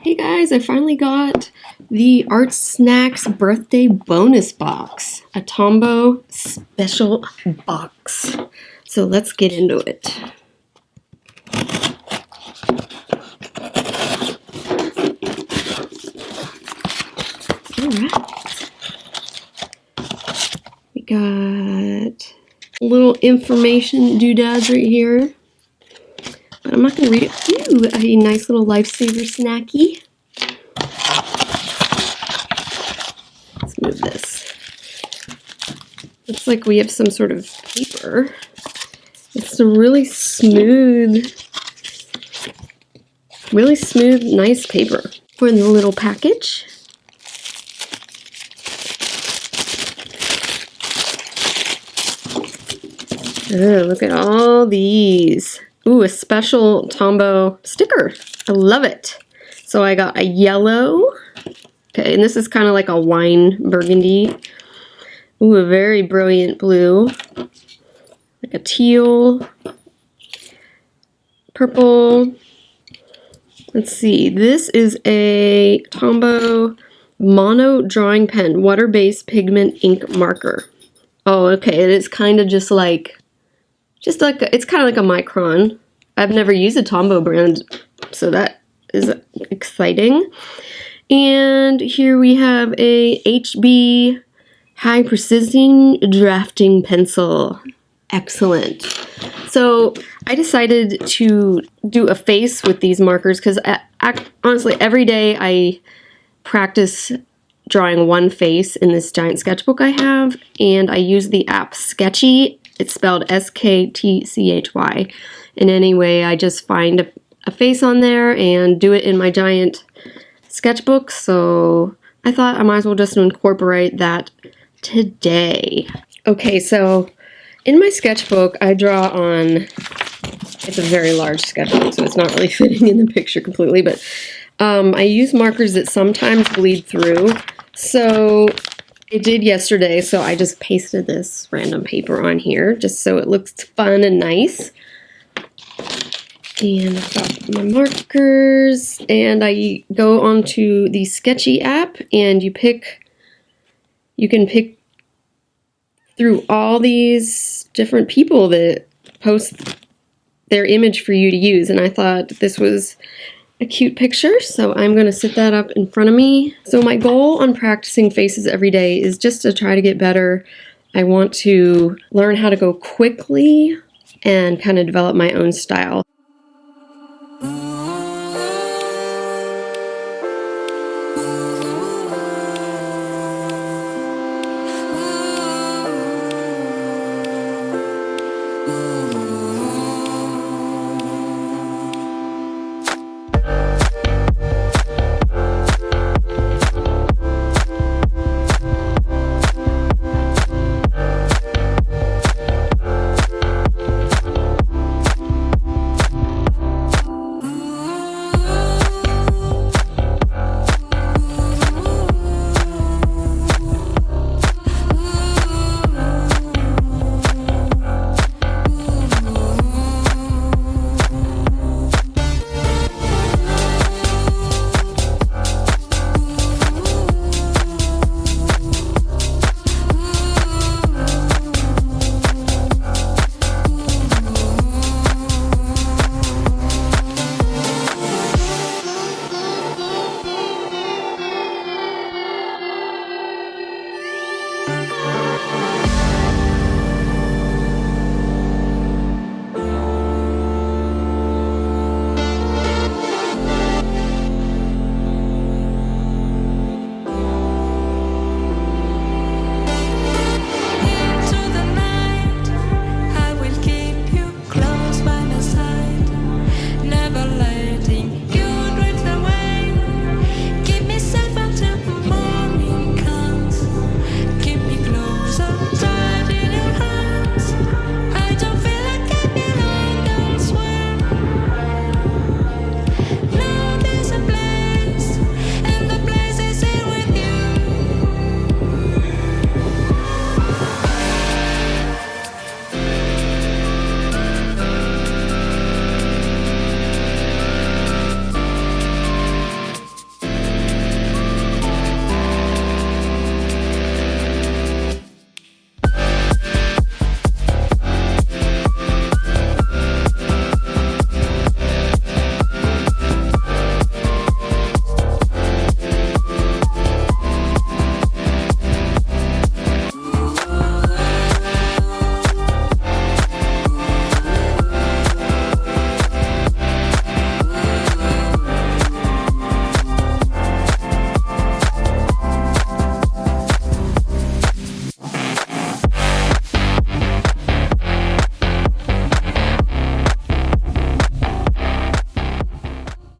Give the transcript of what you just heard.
Hey guys, I finally got the Artsnacks birthday bonus box, a Tombow special box. So let's get into it. Alright. We got little information doodads right here. But I'm not going to read it. Ooh, a nice little lifesaver snacky. Let's move this. Looks like we have some sort of paper. It's a really smooth, nice paper for the little package. Oh, look at all these. Ooh, a special Tombow sticker. I love it. So I got a yellow. Okay, and this is kind of like a wine burgundy. Ooh, a very brilliant blue. Like a teal. Purple. Let's see. This is a Tombow mono drawing pen, water-based pigment ink marker. Oh, okay. It is kind of just like it's kind of like a micron. I've never used a Tombow brand, so that is exciting. And here we have a HB high precision drafting pencil. Excellent. So I decided to do a face with these markers because honestly every day I practice drawing one face in this giant sketchbook I have, and I use the app Sketchy. It's spelled S-K-T-C-H-Y. And anyway, I just find a face on there and do it in my giant sketchbook. So I thought I might as well just incorporate that today. Okay, so in my sketchbook, I draw on, it's a very large sketchbook, so it's not really fitting in the picture completely, but I use markers that sometimes bleed through. So I did yesterday, so I just pasted this random paper on here just so it looks fun and nice. And I've got my markers, and I go onto the Sketchy app, and you can pick through all these different people that post their image for you to use, and I thought this was a cute picture, so I'm going to set that up in front of me. So my goal on practicing faces every day is just to try to get better. I want to learn how to go quickly and kind of develop my own style.